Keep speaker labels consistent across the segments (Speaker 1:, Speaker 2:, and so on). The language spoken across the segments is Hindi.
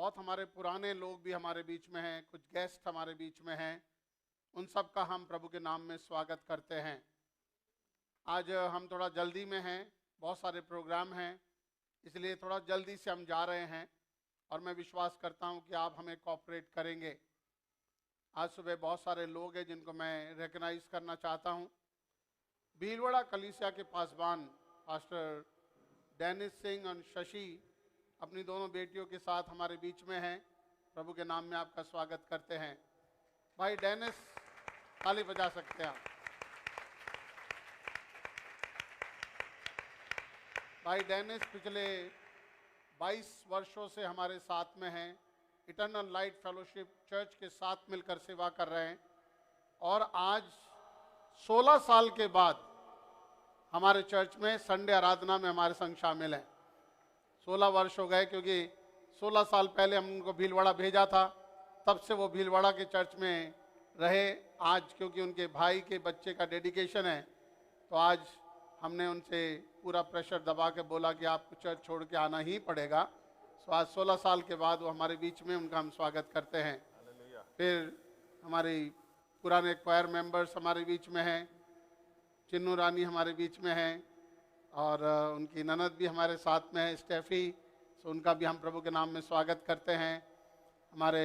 Speaker 1: बहुत हमारे पुराने लोग भी हमारे बीच में हैं, कुछ गेस्ट हमारे बीच में हैं, उन सब का हम प्रभु के नाम में स्वागत करते हैं। आज हम थोड़ा जल्दी में हैं, बहुत सारे प्रोग्राम हैं, इसलिए थोड़ा जल्दी से हम जा रहे हैं और मैं विश्वास करता हूं कि आप हमें कोऑपरेट करेंगे। आज सुबह बहुत सारे लोग हैं जिनको मैं रिकग्नाइज करना चाहता हूं। भीलवाड़ा कलीसिया के पासवान पास्टर डेनिस सिंह और शशि अपनी दोनों बेटियों के साथ हमारे बीच में हैं। प्रभु के नाम में आपका स्वागत करते हैं। भाई डेनिस, ताली बजा सकते हैं आप। भाई डेनिस पिछले 22 वर्षों से हमारे साथ में हैं। इटर्नल लाइट फेलोशिप चर्च के साथ मिलकर सेवा कर रहे हैं और आज 16 साल के बाद हमारे चर्च में संडे आराधना में हमारे संग शामिल हैं। 16 वर्ष हो गए, क्योंकि 16 साल पहले हम उनको भीलवाड़ा भेजा था, तब से वो भीलवाड़ा के चर्च में रहे। आज क्योंकि उनके भाई के बच्चे का डेडिकेशन है, तो आज हमने उनसे पूरा प्रेशर दबा के बोला कि आपको चर्च छोड़ के आना ही पड़ेगा। तो आज 16 साल के बाद वो हमारे बीच में, उनका हम स्वागत करते हैं। फिर हमारी पुराने क्वायर मेंबर्स हमारे बीच में हैं, चिन्नू रानी हमारे बीच में हैं और उनकी ननद भी हमारे साथ में है, स्टेफी। सो उनका भी हम प्रभु के नाम में स्वागत करते हैं। हमारे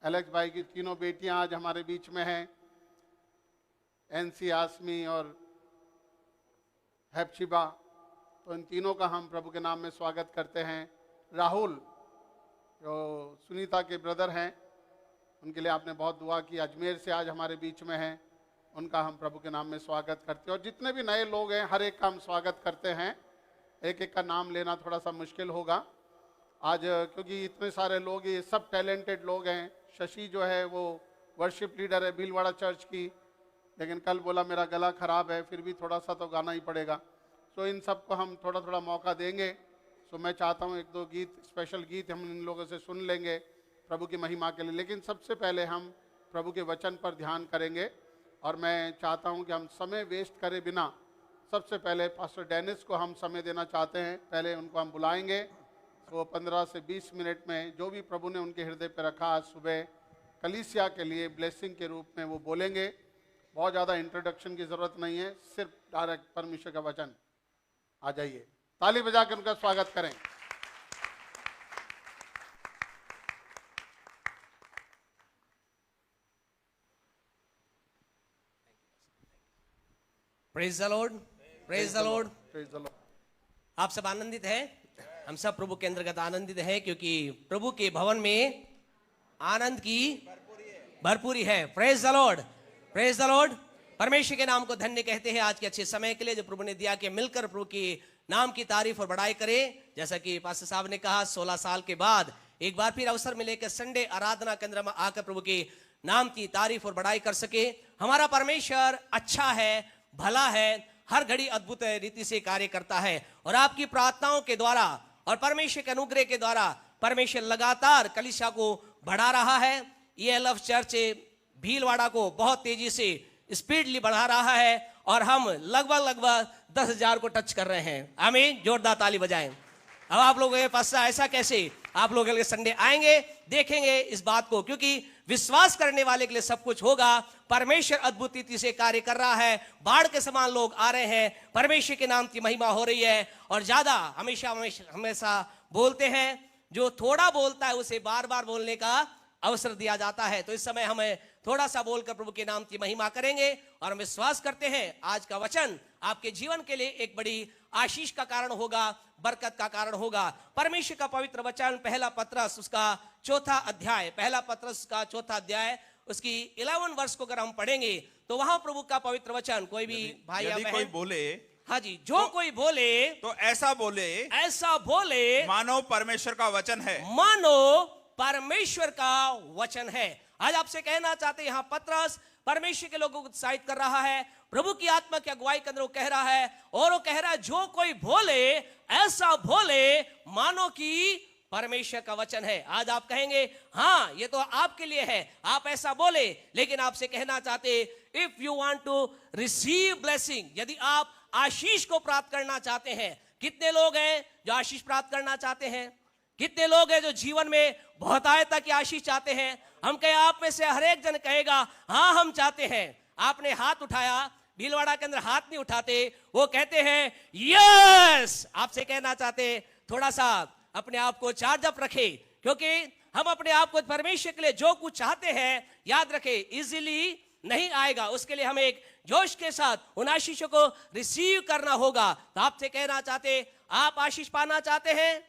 Speaker 1: एलेक्स भाई की तीनों बेटियां आज हमारे बीच में हैं, एनसी, आसमी और हैप्शिबा। तो इन तीनों का हम प्रभु के नाम में स्वागत करते हैं। राहुल जो सुनीता के ब्रदर हैं, उनके लिए आपने बहुत दुआ की, अजमेर से आज हमारे बीच में हैं, उनका हम प्रभु के नाम में स्वागत करते हैं। और जितने भी नए लोग हैं, हर एक का हम स्वागत करते हैं। एक एक का नाम लेना थोड़ा सा मुश्किल होगा आज, क्योंकि इतने सारे लोग, ये सब टैलेंटेड लोग हैं। शशि जो है वो वर्शिप लीडर है भीलवाड़ा चर्च की, लेकिन कल बोला मेरा गला खराब है, फिर भी थोड़ा सा तो गाना ही पड़ेगा। सो इन सब को हम थोड़ा थोड़ा मौका देंगे। सो मैं चाहता हूँ 1-2 गीत, स्पेशल गीत हम इन लोगों से सुन लेंगे प्रभु की महिमा के लिए। लेकिन सबसे पहले हम प्रभु के वचन पर ध्यान करेंगे और मैं चाहता हूं कि हम समय वेस्ट करे बिना सबसे पहले पास्टर डेनिस को हम समय देना चाहते हैं। पहले उनको हम बुलाएंगे, तो 15 से 20 मिनट में जो भी प्रभु ने उनके हृदय पर रखा आज सुबह कलीसिया के लिए ब्लेसिंग के रूप में वो बोलेंगे। बहुत ज़्यादा इंट्रोडक्शन की ज़रूरत नहीं है, सिर्फ डायरेक्ट परमेश्वर का वचन। आ जाइए, ताली बजा के उनका स्वागत करें।
Speaker 2: Praise the Lord, praise the Lord.
Speaker 1: Praise the Lord.
Speaker 2: आप सब आनंदित हैं? हम सब प्रभु के अंतर्गत आनंदित हैं, क्योंकि प्रभु के भवन में आनंद की भरपूरी है। Praise the Lord, praise the Lord. परमेश्वर के नाम को धन्य कहते हैं आज के अच्छे समय के लिए जो प्रभु ने दिया कि मिलकर प्रभु की नाम की तारीफ और बड़ाई करें। जैसा कि पास्टर साहब ने कहा, 16 साल के बाद एक बार फिर अवसर मिले कि संडे आराधना केंद्र में आकर प्रभु की नाम की तारीफ और बड़ाई कर सके। हमारा परमेश्वर अच्छा है, भला है, हर घड़ी अद्भुत रीति से कार्य करता है और आपकी प्रार्थनाओं के द्वारा और परमेश्वर के अनुग्रह के द्वारा परमेश्वर लगातार कलीसिया को बढ़ा रहा है। ये लव चर्च भीलवाड़ा को बहुत तेजी से स्पीडली बढ़ा रहा है और हम लगभग 10,000 को टच कर रहे हैं। आमीन, जोरदार ताली बजाएं। अब आप लोगों के पास ऐसा कैसे, आप लोग अगले संडे आएंगे, देखेंगे इस बात को, क्योंकि विश्वास करने वाले के लिए सब कुछ होगा। परमेश्वर अद्भुत रीति से कार्य कर रहा है, बाढ़ के समान लोग आ रहे हैं, परमेश्वर के नाम की महिमा हो रही है। और ज्यादा हमेशा बोलते हैं, जो थोड़ा बोलता है उसे बार बार बोलने का अवसर दिया जाता है। तो इस समय हमें थोड़ा सा बोलकर प्रभु के नाम की महिमा करेंगे और हम विश्वास करते हैं आज का वचन आपके जीवन के लिए एक बड़ी आशीष का कारण होगा, बरकत का कारण होगा। परमेश्वर का पवित्र वचन पहला पत्रस उसका 4था अध्याय, पहला पत्रस का 4था अध्याय उसकी 11 वर्ष को अगर हम पढ़ेंगे तो वहां प्रभु का पवित्र वचन, कोई भी भाई या बहन
Speaker 3: कोई बोले,
Speaker 2: हाँ जी, जो कोई बोले
Speaker 3: तो ऐसा बोले मानो परमेश्वर का वचन है,
Speaker 2: मानो परमेश्वर का वचन है। आज आपसे कहना चाहते हैं, यहाँ पत्रस परमेश्वर के लोगों को उत्साहित कर रहा है, प्रभु की आत्मा की अगुवाई के अंदर वो कह रहा है, और वो कह रहा है जो कोई बोले ऐसा बोले मानो कि परमेश्वर का वचन है। आज आप कहेंगे हाँ ये तो आपके लिए है, आप ऐसा बोले, लेकिन आपसे कहना चाहते, if you want to receive blessing, यदि आप आशीष को प्राप्त करना चाहते हैं, कितने लोग हैं जो आशीष प्राप्त करना चाहते हैं? कितने लोग हैं जो जीवन में बहुतायता की आशीष चाहते हैं? हम कहे आप में से हर एक जन कहेगा हाँ हम चाहते हैं। आपने हाथ उठाया, भीलवाड़ा के अंदर हाथ नहीं उठाते, वो कहते हैं यस। आपसे कहना चाहते थोड़ा सा अपने आप को चार्ज अप रखे, क्योंकि हम अपने आप को परमेश्वर के लिए जो कुछ चाहते हैं, याद रखे इजीली नहीं आएगा। उसके लिए हमें एक जोश के साथ उन आशीषों को रिसीव करना होगा। तो आपसे कहना चाहते, आप आशीष पाना चाहते हैं?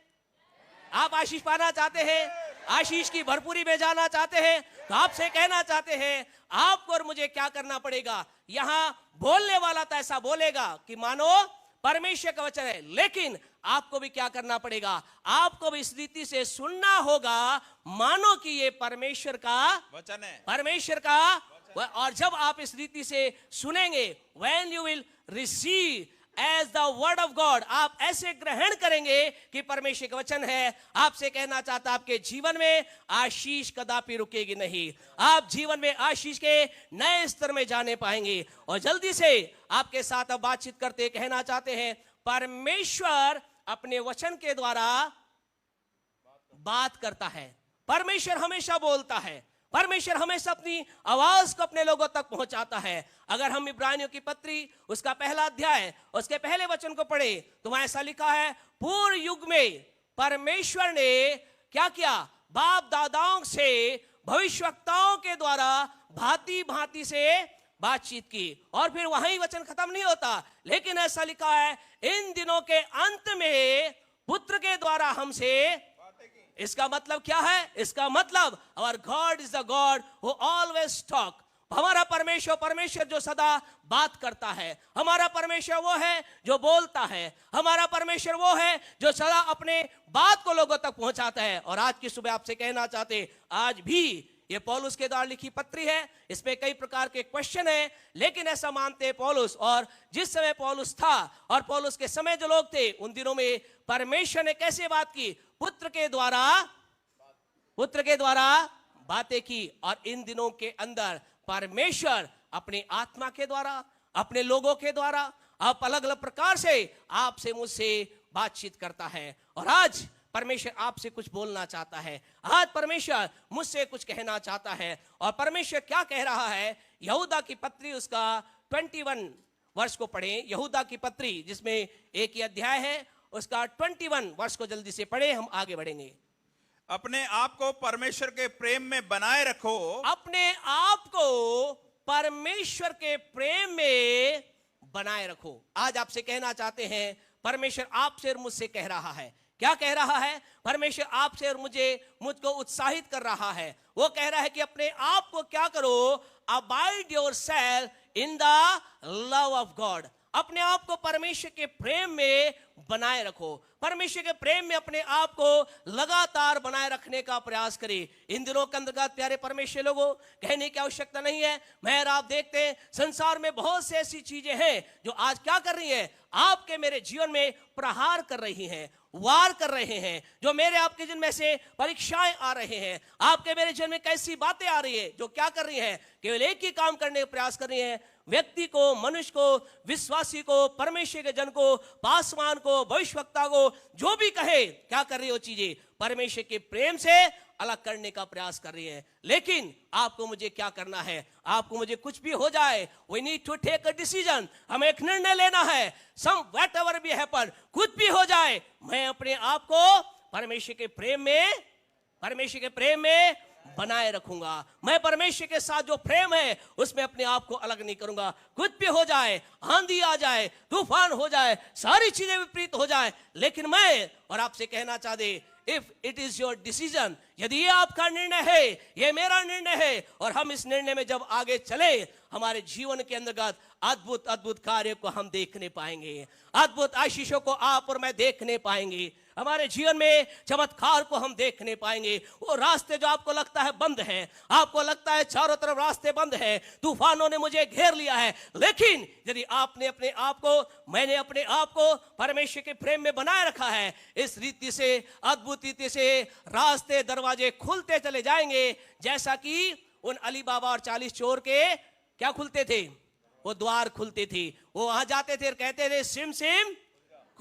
Speaker 2: आप आशीष पाना चाहते हैं? आशीष की भरपूरी में जाना चाहते हैं? तो आपसे कहना चाहते हैं आपको और मुझे क्या करना पड़ेगा? यहां बोलने वाला तो ऐसा बोलेगा कि मानो परमेश्वर का वचन है, लेकिन आपको भी क्या करना पड़ेगा? आपको भी इस रीति से सुनना होगा मानो कि ये परमेश्वर का
Speaker 3: वचन है,
Speaker 2: परमेश्वर का। और जब आप इस रीति से सुनेंगे, when you will receive as the word of God, आप ऐसे ग्रहण करेंगे कि परमेश्वर का वचन है। आपसे कहना चाहता, आपके जीवन में आशीष कदापि रुकेगी नहीं। आप जीवन में आशीष के नए स्तर में जाने पाएंगे। और जल्दी से आपके साथ अब बातचीत करते कहना चाहते हैं, परमेश्वर अपने वचन के द्वारा बात करता है। परमेश्वर हमेशा बोलता है। परमेश्वर हमेशा अपनी आवाज को अपने लोगों तक पहुंचाता है। अगर हम इब्रानियों की पत्री उसका पहला अध्याय उसके पहले वचन को पढ़े तो वहां ऐसा लिखा है, पूर्व युग में परमेश्वर ने क्या किया? बाप दादाओं से भविष्यवक्ताओं के द्वारा भांति भांति से बातचीत की। और फिर वहीं वचन खत्म नहीं होता, लेकिन ऐसा लिखा है, इन दिनों के अंत में पुत्र के द्वारा हमसे। इसका मतलब क्या है? इसका मतलब our God is the God who always talk. हमारा परमेश्वर जो सदा बात करता है। हमारा परमेश्वर वो है जो बोलता है। हमारा परमेश्वर वो है जो सदा अपने बात को लोगों तक पहुंचाता है। और आज की सुबह आपसे कहना चाहते, आज भी ये पौलुस के द्वारा लिखी पत्री है, इसमें कई प्रकार के क्वेश्चन है, लेकिन ऐसा मानते हैं पौलुस, और जिस समय पौलुस था और पौलुस के समय जो लोग थे, उन दिनों में परमेश्वर ने कैसे बात की? पुत्र के द्वारा बातें की। और इन दिनों के अंदर परमेश्वर अपनी आत्मा के द्वारा, अपने लोगों के द्वारा, आप अलग अलग प्रकार से आपसे मुझसे बातचीत करता है। और आज परमेश्वर आपसे कुछ बोलना चाहता है। आज परमेश्वर मुझसे कुछ कहना चाहता है। और परमेश्वर क्या कह रहा है? यहूदा की पत्री उसका 21 वर्ष को पढ़ें। यहूदा की पत्री जिसमें एक ही अध्याय है, उसका 21 वर्ष को जल्दी से पढ़े, हम आगे बढ़ेंगे।
Speaker 3: अपने आप को परमेश्वर के प्रेम में बनाए रखो। अपने
Speaker 2: आप को परमेश्वर के प्रेम में बनाए रखो। आज आपसे कहना चाहते हैं, परमेश्वर आपसे और मुझसे कह रहा है। क्या कह रहा है? परमेश्वर आपसे और मुझको उत्साहित कर रहा है। वो कह रहा है कि अपने आप को क्या करो? Abide yourself in the love of God. अपने आप को परमेश्वर के प्रेम में बनाए रखो। परमेश्वर के प्रेम में अपने आप को लगातार बनाए रखने का प्रयास करें। इन दिनों के अंतर्गत प्यारे परमेश्वर लोगों, कहने की आवश्यकता नहीं है। मैं और आप देखते हैं संसार में बहुत सी ऐसी चीजें हैं जो आज क्या कर रही हैं? आपके मेरे जीवन में प्रहार कर रही हैं, वार कर रहे हैं। जो मेरे आपके जीवन में से परीक्षाएं आ रहे हैं, आपके मेरे जीवन में कैसी बातें आ रही है जो क्या कर रही हैं? केवल एक ही काम करने का प्रयास कर रही हैं, व्यक्ति को, मनुष्य को, विश्वासी को, परमेश्वर के जन को, पासवान को, भविष्यवक्ता को, जो भी कहे, क्या कर रही हो चीजें? परमेश्वर के प्रेम से अलग करने का प्रयास कर रही है। लेकिन आपको मुझे क्या करना है? आपको मुझे कुछ भी हो जाए, we need to take a decision। हमें एक निर्णय लेना है। whatever be happen, कुछ भी हो जाए, मैं अपने आप को परमेश्वर के प्रेम में बनाए रखूंगा। मैं परमेश्वर के साथ जो प्रेम है उसमें अपने आप को अलग नहीं करूंगा। कुछ भी हो जाए, आंधी आ जाए, तूफान हो जाए, सारी चीजें विपरीत हो जाए, लेकिन मैं और आपसे कहना चाहते, if it is your decision, यदि ये आपका निर्णय है, ये मेरा निर्णय है, और हम इस निर्णय में जब आगे चले, हमारे जीवन के अंतर्गत अद्भुत अद्भुत कार्य को हम देखने पाएंगे। अद्भुत आशीषों को आप और मैं देखने पाएंगे। हमारे जीवन में चमत्कार को हम देखने पाएंगे। वो रास्ते जो आपको लगता है बंद है, आपको लगता है चारों तरफ रास्ते बंद है, तूफानों ने मुझे घेर लिया है, लेकिन यदि आपने अपने आप को, मैंने अपने आप को परमेश्वर के प्रेम में बनाए रखा है, इस रीति से, अद्भुत रीति से रास्ते, दरवाजे खुलते चले जाएंगे। जैसा कि उन अली बाबा और 40 चोर के क्या खुलते थे? वो द्वार खुलते थे। वो वहां जाते थे और कहते थे, सिम सिम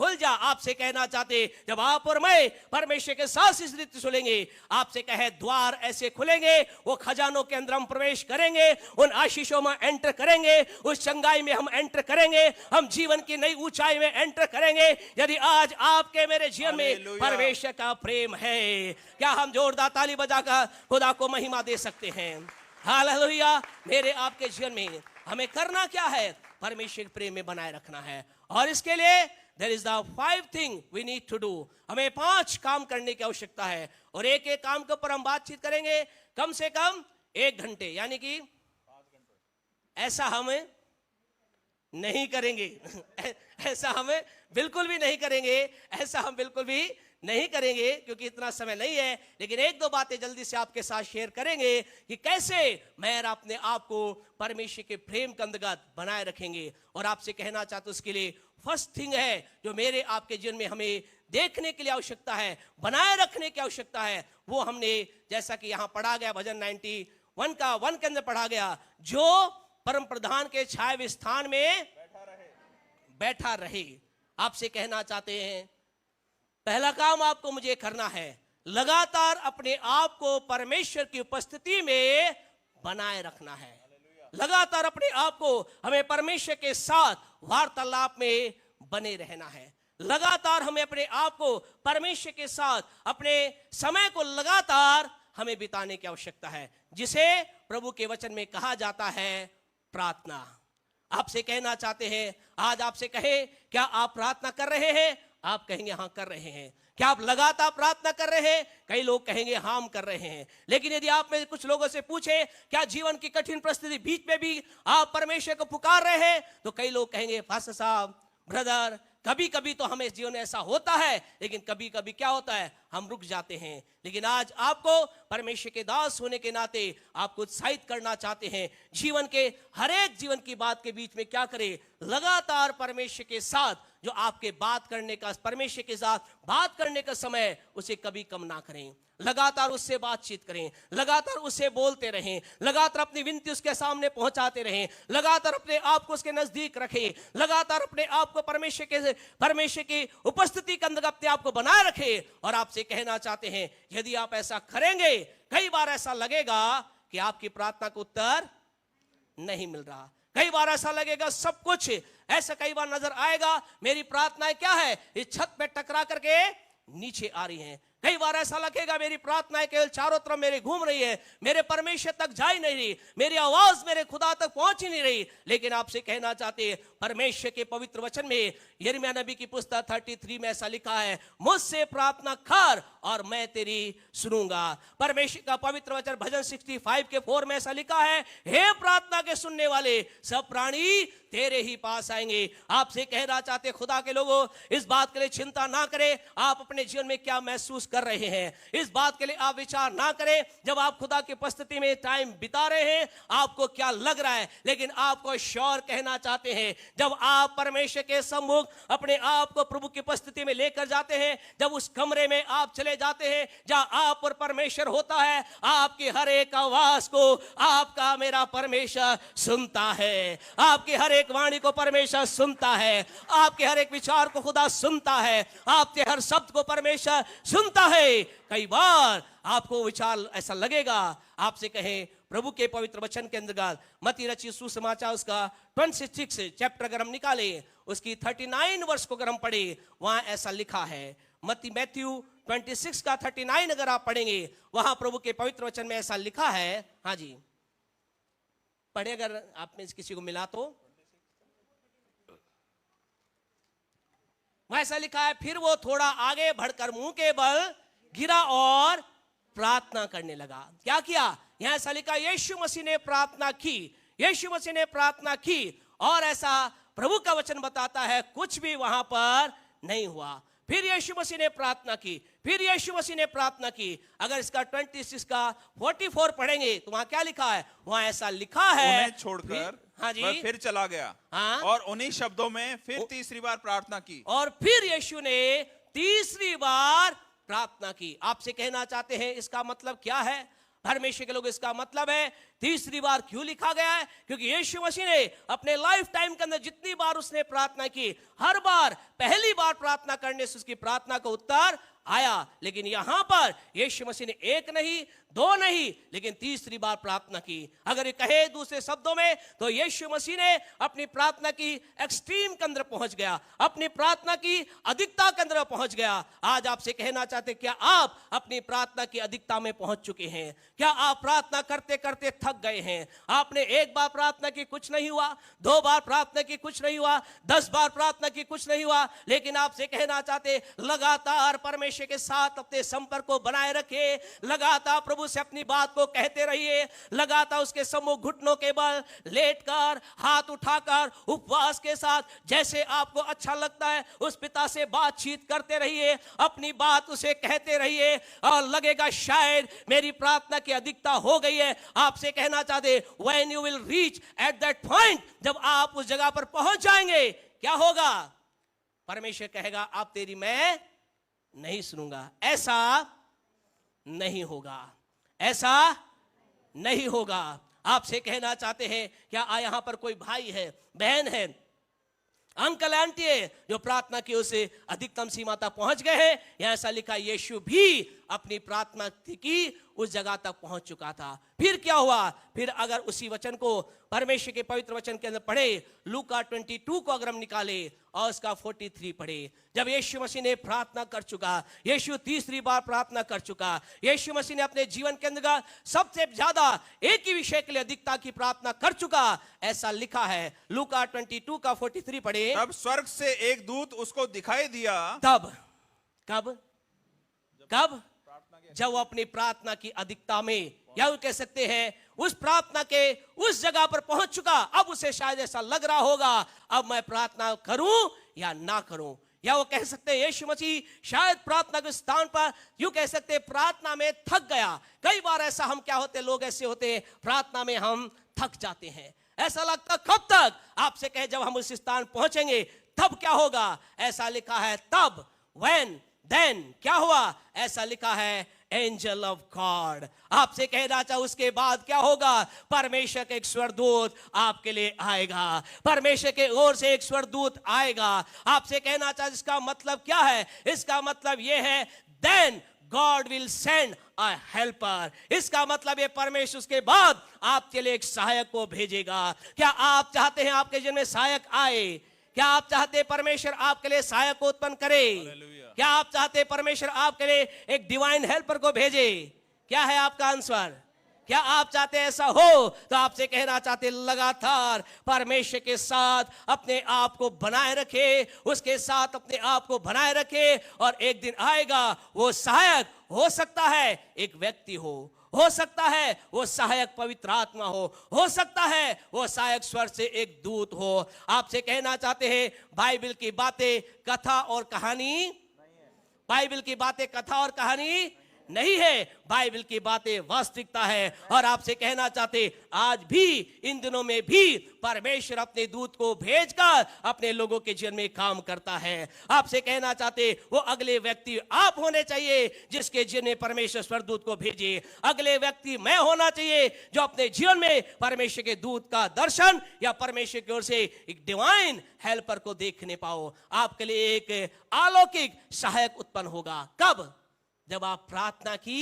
Speaker 2: खुल जा। आपसे कहना चाहते जब आप और मैं परमेश्वर के साथ इस रीति सुनेंगे, आपसे कहे द्वार ऐसे खुलेंगे, वो खजानों के अंदर हम प्रवेश करेंगे, उन आशीषों में एंटर करेंगे, उस चंगाई में हम एंटर करेंगे, हम जीवन की नई ऊंचाई में एंटर करेंगे। यदि आज आपके मेरे जीवन में परमेश्वर का प्रेम है, क्या हम जोरदार ताली बजाकर खुदा को महिमा दे सकते हैं? हालेलुया। मेरे आपके जीवन में हमें करना क्या है? परमेश्वर के प्रेम में बनाए रखना है। और इसके लिए there is the 5 thing we need to do। हमें 5 काम करने की आवश्यकता है, और एक एक काम के ऊपर हम बातचीत करेंगे कम से कम 1 घंटे, यानी कि ऐसा हम नहीं करेंगे ऐसा हम बिल्कुल भी नहीं करेंगे, ऐसा हम बिल्कुल भी नहीं करेंगे, क्योंकि इतना समय नहीं है। लेकिन 1-2 बातें जल्दी से आपके साथ शेयर करेंगे कि कैसे मैं अपने आप को परमेश्वर के प्रेम के अंतर्गत बनाए रखेंगे। और आपसे कहना चाहता हूं, उसके लिए फर्स्ट थिंग है जो मेरे आपके जीवन में हमें देखने के लिए आवश्यकता है, बनाए रखने की आवश्यकता है, वो हमने जैसा कि यहां पढ़ा गया भजन 91 का 1 के अंदर पढ़ा गया, जो परम प्रधान के छाए हुए स्थान में बैठा रहे। आपसे कहना चाहते हैं, पहला काम आपको मुझे करना है, लगातार अपने आप को परमेश्वर की उपस्थिति में बनाए रखना है। लगातार अपने आप को हमें परमेश्वर के साथ वार्तालाप में बने रहना है। लगातार हमें अपने आप को परमेश्वर के साथ अपने समय को लगातार हमें बिताने की आवश्यकता है, जिसे प्रभु के वचन में कहा जाता है प्रार्थना। आपसे कहना चाहते हैं, आज आपसे कहे क्या आप प्रार्थना कर रहे हैं? आप कहेंगे हाँ कर रहे हैं। क्या आप लगातार प्रार्थना कर रहे हैं? कई लोग कहेंगे हाँ हम कर रहे हैं। लेकिन यदि आप में कुछ लोगों से पूछे क्या जीवन की कठिन परिस्थिति बीच में भी आप परमेश्वर को पुकार रहे हैं, तो कई लोग कहेंगे पास्टर साहब, ब्रदर, कभी कभी तो हमें जीवन में ऐसा होता है, लेकिन कभी कभी क्या होता है, हम रुक जाते हैं। लेकिन आज आपको परमेश्वर के दास होने के नाते आपको उत्साहित करना चाहते हैं, जीवन के हर एक जीवन की बात के बीच में क्या करें, लगातार परमेश्वर के साथ जो आपके बात करने का, परमेश्वर के साथ बात करने का समय, उसे कभी कम ना करें। लगातार उससे बातचीत करें, लगातार उससे बोलते रहें, लगातार अपनी विनती उसके सामने पहुंचाते रहें, लगातार अपने आप को उसके नजदीक रखें, लगातार अपने आप को परमेश्वर की उपस्थिति के अंदर अपने आप को बनाए रखें। और आपसे कहना चाहते हैं, यदि आप ऐसा करेंगे, कई बार ऐसा लगेगा कि आपकी प्रार्थना का उत्तर नहीं मिल रहा, कई बार ऐसा लगेगा सब कुछ, ऐसा कई बार नजर आएगा मेरी प्रार्थनाएं क्या है, इस छत पे टकरा करके नीचे आ रही हैं। कई बार ऐसा लगेगा मेरी प्रार्थनाएं केवल चारों तरफ मेरे घूम रही है, मेरे परमेश्वर तक जा ही नहीं रही, मेरी आवाज मेरे खुदा तक पहुंच ही नहीं रही। लेकिन आपसे कहना चाहते हैं, परमेश्वर के पवित्र वचन में यिर्मयाह नबी की पुस्तक 33 में ऐसा लिखा है, मुझसे प्रार्थना कर और मैं तेरी सुनूंगा। परमेश्वर का पवित्र वचन भजन 65 के 4 में ऐसा लिखा है, हे प्रार्थना के सुनने वाले सब प्राणी तेरे ही पास आएंगे। आपसे कहना चाहते खुदा के लोगों, इस बात के लिए चिंता ना करें आप अपने जीवन में क्या महसूस कर रहे हैं, इस बात के लिए आप विचार ना करें जब आप खुदा की उपस्थिति में टाइम बिता रहे हैं आपको क्या लग रहा है। लेकिन आपको श्योर कहना चाहते हैं, जब आप परमेश्वर के सम्मुख अपने आप को प्रभु की उपस्थिति में लेकर जाते हैं, जब उस कमरे में आप चले जाते हैं जहां आप और परमेश्वर होता है, आपकी हर एक आवाज को आपका मेरा परमेश्वर सुनता है, आपकी हर एक वाणी को परमेश्वर सुनता है, आपके हर एक विचार को खुदा सुनता है, आपके हर शब्द को परमेश्वर सुनता है। कई बार आपको विचार ऐसा लगेगा, आपसे कहें प्रभु के पवित्र वचन के अंतर्गत मत्ती रचित सुसमाचार उसका 26 चैप्टर अगर हम निकाले, उसकी 39 वर्ष को अगर हम पढ़े, वहां ऐसा लिखा है, मैथ्यू 26 का 39 अगर आप पढ़ेंगे, वहां प्रभु के पवित्र वचन में ऐसा लिखा है। हाँ जी पढ़े अगर आप में किसी को मिला तो। वहां ऐसा लिखा है, फिर वो थोड़ा आगे बढ़कर मुंह के बल गिरा और प्रार्थना करने लगा। क्या किया? यहां ऐसा लिखा, यीशु मसीह ने प्रार्थना की, यीशु मसीह ने प्रार्थना की, और ऐसा प्रभु का वचन बताता है कुछ भी वहां पर नहीं हुआ। फिर यीशु मसीह ने प्रार्थना की, फिर यीशु मसीह ने प्रार्थना की। अगर इसका 26 का 44 पढ़ेंगे तो वहां क्या लिखा है? वहां ऐसा लिखा है,
Speaker 3: उन्हें छोड़कर
Speaker 2: हाँ जी,
Speaker 3: वह फिर चला गया,
Speaker 2: हाँ,
Speaker 3: और उन्हीं शब्दों में फिर तीसरी बार प्रार्थना की,
Speaker 2: और फिर यीशु ने तीसरी बार प्रार्थना की। आपसे कहना चाहते हैं इसका मतलब क्या है? परमेश्वर के लोग, इसका मतलब है तीसरी बार क्यों लिखा गया है? क्योंकि यीशु मसीह ने अपने लाइफ टाइम के अंदर जितनी बार उसने प्रार्थना की, हर बार पहली बार प्रार्थना करने से उसकी प्रार्थना का उत्तर आया। लेकिन यहां पर यीशु मसीह ने एक नहीं, दो नहीं, लेकिन तीसरी बार प्रार्थना की। अगर ये कहे दूसरे शब्दों में, तो यीशु मसीह ने अपनी प्रार्थना की एक्सट्रीम के अंदर पहुंच गया, अपनी प्रार्थना की अधिकता के अंदर पहुंच गया। आज आपसे कहना चाहते, क्या आप अपनी प्रार्थना की अधिकता में पहुंच चुके हैं? क्या आप प्रार्थना करते करते थक गए हैं? आपने एक बार प्रार्थना की, कुछ नहीं हुआ, 2 बार प्रार्थना की, कुछ नहीं हुआ, 10 बार प्रार्थना की, कुछ नहीं हुआ। लेकिन आपसे कहना चाहते, लगातार परमेश्वर के साथ अपने संपर्क को बनाए रखे, लगातार प्रभु से अपनी बात को कहते रहिए, लगातार उसके सम्मुख घुटनों के बल लेटकर, हाथ उठाकर, उपवास के साथ, जैसे आपको अच्छा लगता है उस पिता से बातचीत करते रहिए, अपनी बात उसे कहते रहिए, और लगेगा शायद मेरी प्रार्थना की अधिकता हो गई है। आपसे कहना चाहते, when you will reach at that point, जब आप उस जगह पर पहुंच जाएंगे, क्या होगा? परमेश्वर कहेगा, आप तेरी मैं नहीं सुनूंगा। ऐसा नहीं होगा, ऐसा नहीं होगा। आपसे कहना चाहते हैं, क्या यहां पर कोई भाई है, बहन है, अंकल आंटी है, जो प्रार्थना की उसे अधिकतम सीमा तक पहुंच गए हैं? यहां ऐसा लिखा, यीशु भी अपनी प्रार्थना की उस जगह तक पहुंच चुका था। फिर क्या हुआ? फिर अगर उसी वचन को परमेश्वर के पवित्र वचन के अंदर पढ़े, लूका 22 को अगर हम निकाले और उसका 43 पढ़े, जब यीशु मसीह ने प्रार्थना कर चुका, यीशु तीसरी बार प्रार्थना कर चुका, यीशु मसीह ने अपने जीवन के अंदर सबसे ज्यादा एक ही विषय के लिए अधिकता की प्रार्थना कर चुका, ऐसा लिखा है। लूका 22 का 43 पढ़े,
Speaker 3: तब स्वर्ग से एक दूत उसको दिखाई दिया।
Speaker 2: तब कब? कब? जब वो अपनी प्रार्थना की अधिकता में, या कह सकते हैं उस प्रार्थना के उस जगह पर पहुंच चुका। अब उसे शायद ऐसा लग रहा होगा, अब मैं प्रार्थना करूं या ना करूं। या वो कह सकते हैं यीशु मसीह शायद प्रार्थना के स्थान पर, यूं कह सकते हैं प्रार्थना में थक गया। कई बार ऐसा हम क्या होते, लोग ऐसे होते हैं, प्रार्थना में हम थक जाते हैं। ऐसा लगता कब तक? आपसे कहे जब हम उस स्थान पहुंचेंगे तब क्या होगा? ऐसा लिखा है, तब, when, then, क्या हुआ? ऐसा लिखा है, एंजल ऑफ गॉड। आपसे कहना चाहे उसके बाद क्या होगा? परमेश्वर का एक स्वर्गदूत आपके लिए आएगा, परमेश्वर के ओर से एक स्वर्गदूत आएगा। आपसे कहना चाहे इसका मतलब क्या है? इसका मतलब यह है, then God will send a helper। इसका मतलब ये परमेश्वर उसके बाद आपके लिए एक सहायक को भेजेगा। क्या आप चाहते हैं आपके जीवन में सहायक आए? क्या आप चाहते हैं परमेश्वर आपके लिए सहायक को उत्पन्न करे? क्या आप चाहते हैं परमेश्वर आपके लिए एक डिवाइन हेल्पर को भेजे? क्या है आपका आंसर? क्या आप चाहते हैं ऐसा हो? तो आपसे कहना चाहते, लगातार परमेश्वर के साथ अपने आप को बनाए रखे, उसके साथ अपने आप को बनाए रखे, और एक दिन आएगा वो सहायक, हो सकता है एक व्यक्ति हो सकता है वो सहायक पवित्र आत्मा हो सकता है वो सहायक स्वर्ग से एक दूत हो। आपसे कहना चाहते हैं, बाइबल की बातें कथा और कहानी, बाइबल की बातें कथा और कहानी नहीं है, बाइबल की बातें वास्तविकता है। और आपसे कहना चाहते, आज भी, इन दिनों में भी परमेश्वर अपने दूत को भेजकर अपने लोगों के जीवन में काम करता है। आपसे कहना चाहते, वो अगले व्यक्ति आप होने चाहिए जिसके जीवन में परमेश्वर स्वर्गदूत को भेजे। अगले व्यक्ति मैं होना चाहिए जो अपने जीवन में परमेश्वर के दूत का दर्शन या परमेश्वर की ओर से एक डिवाइन हेल्पर को देखने पाओ। आपके लिए एक अलौकिक सहायक उत्पन्न होगा। कब? जब आप प्रार्थना की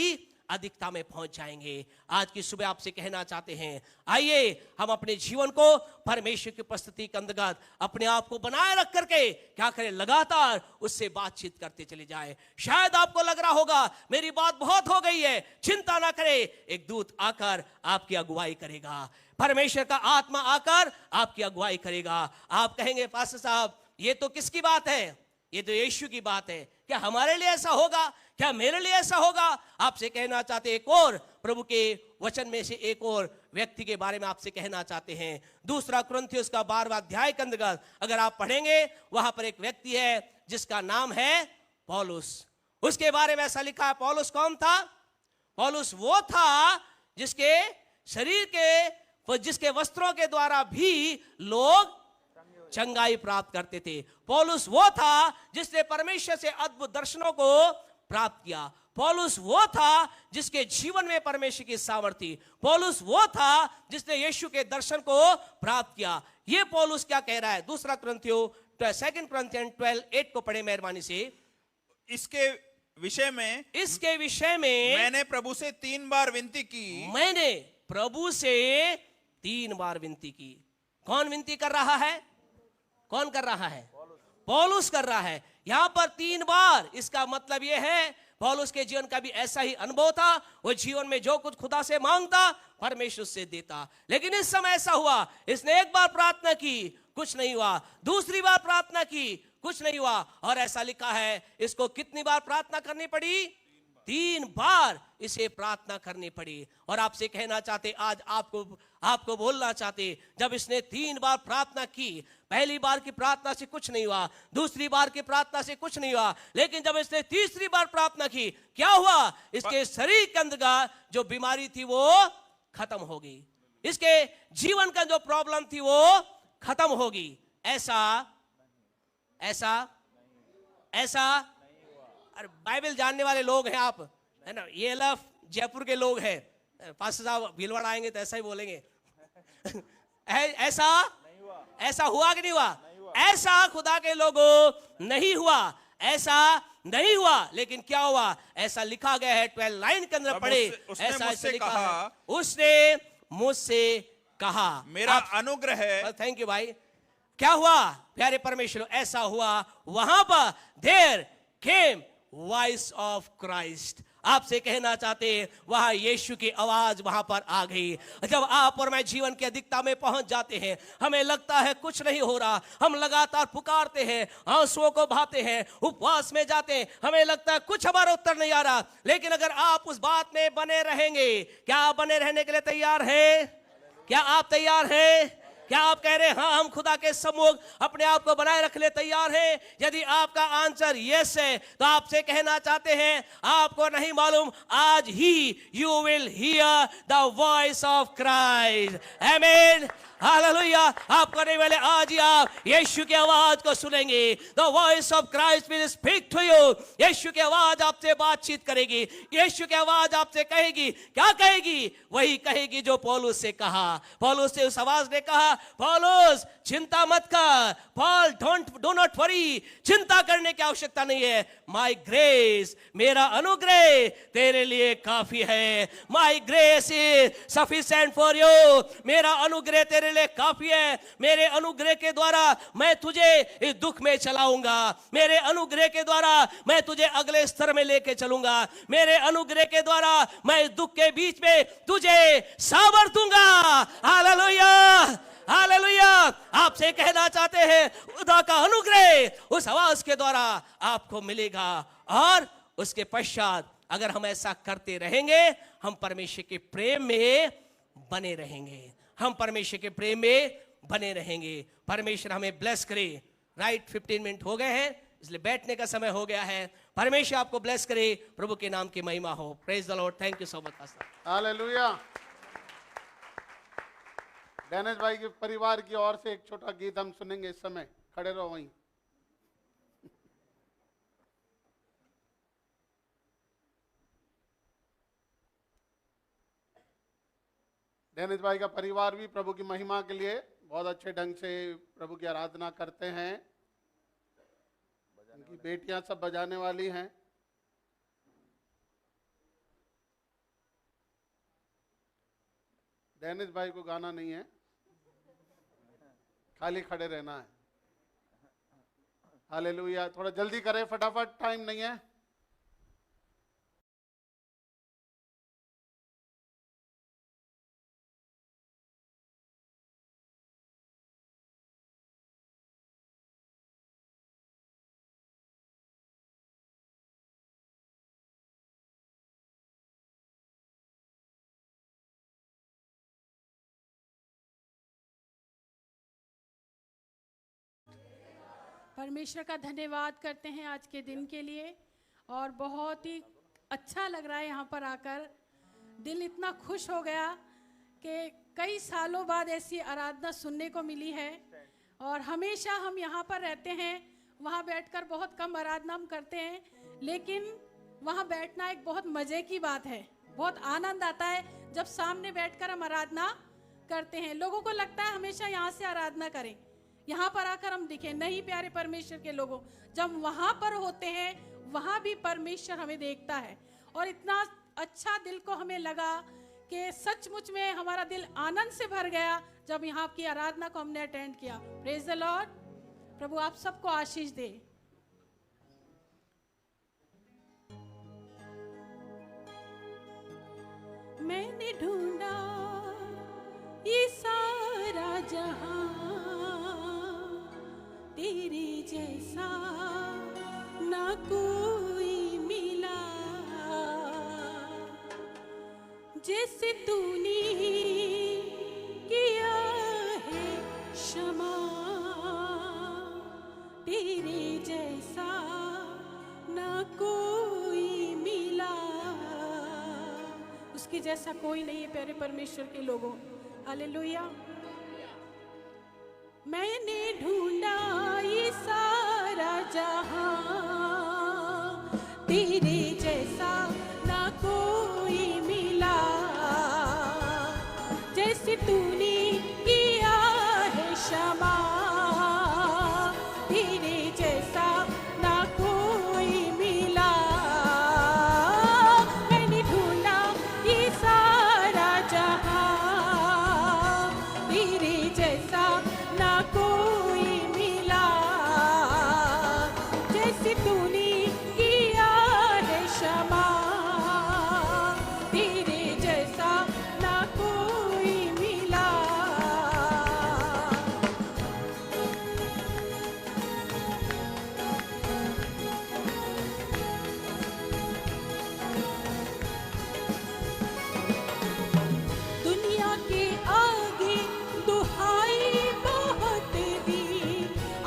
Speaker 2: अधिकता में पहुंच जाएंगे। आज की सुबह आपसे कहना चाहते हैं, आइए हम अपने जीवन को परमेश्वर की उपस्थिति के अंतर्गत अपने आप को बनाए रख करके क्या करें? लगातार उससे बातचीत करते चले जाए। शायद आपको लग रहा होगा मेरी बात बहुत हो गई है, चिंता ना करें, एक दूत आकर आपकी अगुवाई करेगा, परमेश्वर का आत्मा आकर आपकी अगुवाई करेगा। आप कहेंगे, पास्टर साहब ये तो किसकी बात है? ये तो यीशु की बात है। क्या हमारे लिए ऐसा होगा? क्या मेरे लिए ऐसा होगा? आपसे कहना चाहते, एक और प्रभु के वचन में से एक और व्यक्ति के बारे में आपसे कहना चाहते हैं। 2 कुरिन्थियों का 12वां अध्याय के अंतर्गत अगर आप पढ़ेंगे, वहां पर एक व्यक्ति है जिसका नाम है पौलुस। उसके बारे में ऐसा लिखा है। पौलुस कौन था? पौलुस वो था जिसके शरीर के, जिसके वस्त्रों के द्वारा भी लोग चंगाई प्राप्त करते थे। पौलुस वो था जिसने परमेश्वर से अद्भुत दर्शनों को प्राप्त किया। पौलुस वो था जिसके जीवन में परमेश्वर की सामर्थ्य थी। पौलुस वो था जिसने यीशु के दर्शन को प्राप्त किया। ये पौलुस क्या कह रहा है? दूसरा कुरिन्थियों 2 को पढ़े मेहरबानी से।
Speaker 3: इसके विषय में मैंने प्रभु से 3 बार विनती की।
Speaker 2: मैंने प्रभु से 3 बार विनती की। कौन विनती कर रहा है? कौन कर रहा है? पौलुस कर रहा है। यहां पर 3 बार, इसका मतलब यह है पौलुस के जीवन का भी ऐसा ही अनुभव था। वो जीवन में जो कुछ खुदा से मांगता परमेश्वर से देता। लेकिन इस समय ऐसा हुआ, इसने एक बार प्रार्थना की, कुछ नहीं हुआ। दूसरी बार प्रार्थना की, कुछ नहीं हुआ। और ऐसा लिखा है, इसको कितनी बार प्रार्थना करनी पड़ी? 3 बार इसे प्रार्थना करनी पड़ी। और आपसे कहना चाहते, आज आपको बोलना चाहते, जब इसने 3 बार प्रार्थना की, पहली बार की प्रार्थना से कुछ नहीं हुआ, दूसरी बार की प्रार्थना से कुछ नहीं हुआ, लेकिन जब इसने तीसरी बार प्रार्थना की, क्या हुआ? इसके शरीर के अंदर का जो बीमारी थी वो खत्म होगी। इसके जीवन का जो प्रॉब्लम थी वो खत्म होगी। ऐसा अरे बाइबल जानने वाले लोग हैं आप, है ना? ये लफ जयपुर के लोग हैं। पास्टर साहब भीलवाड़ा आएंगे तो ऐसा ही बोलेंगे। ऐसा हुआ कि नहीं हुआ? ऐसा खुदा के लोगों नहीं हुआ, ऐसा नहीं हुआ। लेकिन क्या हुआ? ऐसा लिखा गया है 12 लाइन के अंदर पढ़े। ऐसा लिखा है, उसने मुझसे कहा
Speaker 3: मेरा अनुग्रह है।
Speaker 2: थैंक यू भाई। क्या हुआ प्यारे परमेश्वर? ऐसा हुआ, वहां पर there came voice of Christ. आपसे कहना चाहते हैं, वहां यीशु की आवाज वहां पर आ गई। जब आप और मैं जीवन की अधिकता में पहुंच जाते हैं, हमें लगता है कुछ नहीं हो रहा, हम लगातार पुकारते हैं, आंसुओं को बहाते हैं, उपवास में जाते हैं, हमें लगता है कुछ हमारा उत्तर नहीं आ रहा। लेकिन अगर आप उस बात में बने रहेंगे, क्या आप बने रहने के लिए तैयार हैं? क्या आप तैयार हैं? क्या आप कह रहे हैं हाँ, हम खुदा के सम्मुख अपने आप को बनाए रखने तैयार हैं? यदि आपका आंसर यस है, तो आपसे कहना चाहते हैं, आपको नहीं मालूम, आज ही you will hear the voice of Christ. आमीन, हालेलुया। आपको नहीं मिले, आज ही आप यीशु की आवाज को सुनेंगे। The voice of Christ will speak to you. Yeshu की आवाज आपसे बातचीत करेगी। यीशु की आवाज आपसे कहेगी, क्या कहेगी? वही कहेगी जो पौलुस से कहा। पौलुस से उस आवाज ने कहा, पौलुस चिंता मत कर, पॉल डू नॉट वरी, चिंता करने की आवश्यकता नहीं है। माय ग्रेस, मेरा अनुग्रह तेरे लिए काफी है। My grace is sufficient for you, मेरा अनुग्रह तेरे लिए काफी है। मेरे अनुग्रह के द्वारा मैं तुझे इस दुख में चलाऊंगा। मेरे अनुग्रह के द्वारा मैं तुझे अगले स्तर में लेके चलूंगा। मेरे अनुग्रह के द्वारा मैं इस दुख के बीच में तुझे सामर्थ दूंगा। Hallelujah, hallelujah. आपसे कहना चाहते हैं, खुदा का अनुग्रह उस आवाज के द्वारा आपको मिलेगा। और उसके पश्चात अगर हम ऐसा करते रहेंगे, हम परमेश्वर के प्रेम में बने रहेंगे। हम परमेश्वर के प्रेम में बने रहेंगे। परमेश्वर हमें ब्लेस करे। राइट, 15 मिनट हो गए हैं, इसलिए बैठने का समय हो गया है। परमेश्वर आपको ब्लेस करे, प्रभु के नाम की महिमा हो। Praise the Lord. Thank you so much pastor.
Speaker 1: Hallelujah. Dennis भाई के परिवार की ओर से एक छोटा गीत हम सुनेंगे इस समय। खड़े रहो वहीं। डेनिस भाई का परिवार भी प्रभु की महिमा के लिए बहुत अच्छे ढंग से प्रभु की आराधना करते हैं। उनकी बेटियां सब बजाने वाली हैं। डेनिस भाई को गाना नहीं है, खाली खड़े रहना है। हालेलुया। थोड़ा जल्दी करें, फटाफट, टाइम नहीं है।
Speaker 4: परमेश्वर का धन्यवाद करते हैं आज के दिन के लिए। और बहुत ही अच्छा लग रहा है यहाँ पर आकर। दिल इतना खुश हो गया कि कई सालों बाद ऐसी आराधना सुनने को मिली है। और हमेशा हम यहाँ पर रहते हैं, वहाँ बैठकर बहुत कम आराधना हम करते हैं, लेकिन वहाँ बैठना एक बहुत मजे की बात है। बहुत आनंद आता है जब सामने बैठकर हम आराधना करते हैं। लोगों को लगता है हमेशा यहाँ से आराधना करें, यहाँ पर आकर हम दिखें। नहीं प्यारे परमेश्वर के लोगों, जब वहाँ पर होते हैं वहाँ भी परमेश्वर हमें देखता है। और इतना अच्छा दिल को हमें लगा कि सचमुच में हमारा दिल आनंद से भर गया जब यहाँ की आराधना को हमने अटेंड किया। Praise the Lord. प्रभु आप सबको आशीष दे। मैंने ढूंढा ये सारा जहां, तेरे जैसा ना कोई मिला। जैसे तूने किया है क्षमा, तेरे जैसा ना कोई मिला। उसके जैसा कोई नहीं है प्यारे परमेश्वर के लोगों। हालेलुया। मैंने ढूंढा ये सारा जहां, तेरे जैसा ना कोई मिला। जैसे तूने किया है क्षमा, तेरे जैसा ना कोई मिला। मैंने ढूंढा ये सारा जहां, तेरे जैसा ना कोई मिला। जैसे तूने किया है क्षमा, तेरे जैसा ना कोई मिला। दुनिया के आगे दुहाई बहुत दी,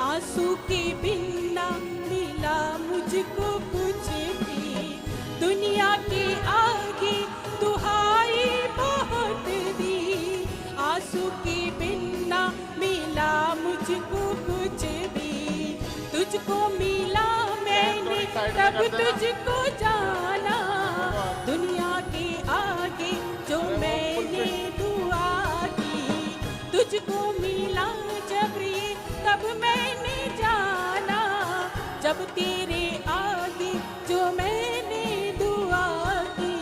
Speaker 4: आंसू के बिना मिला मुझको कुछ भी। दुनिया के आगे दुहाई बहुत दी, आंसू के बिना मिला मुझको कुछ भी। तुझको मिला मैंने तब तुझको जाना, दुनिया के आगे जो मैंने दुआ की। तुझको मिला जब ये तब मैंने जाना, जब तेरे आगे जो मैंने दुआ की।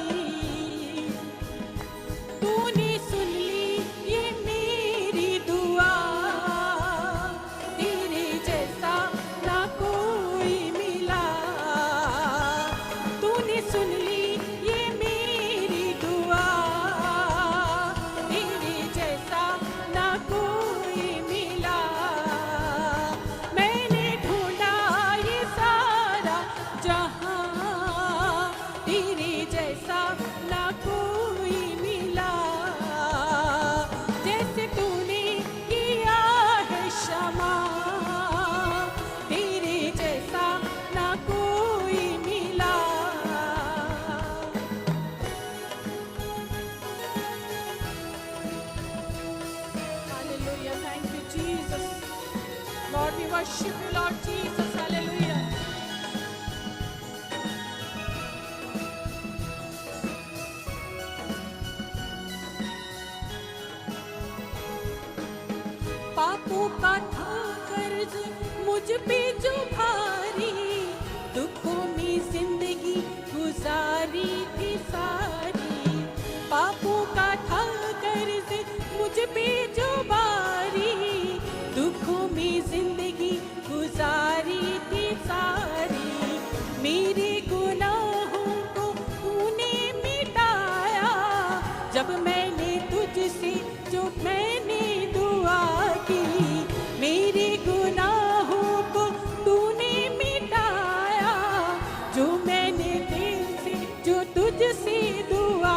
Speaker 4: तूने सुन ली ये मेरी दुआ, तेरे जैसा ना कोई मिला। तूने सुन ली ये मेरी दुआ, तेरे जैसा ना कोई मिला। मैंने ढूंढा ये सारा जहां, तेरे जैसा ना कोई मिला। जैसे तूने किया है क्षमा, तेरे जैसा ना कोई मिला। Hallelujah. Thank you, Jesus. Lord, we worship you, Lord Jesus. Hallelujah. पापों का था कर्ज मुझ पे जो भारी, दुखों में जिंदगी गुजारी थी सारी। पापों का था कर्ज मुझ पे जो भारी, दुखों में जिंदगी गुजारी थी सारी। मेरे गुनाहों को तूने मिटाया, जब मैंने तुझसे जो मैंने दुआ की। मेरे गुनाहों को तूने मिटाया, जो मैंने दिल से जो तुझसे दुआ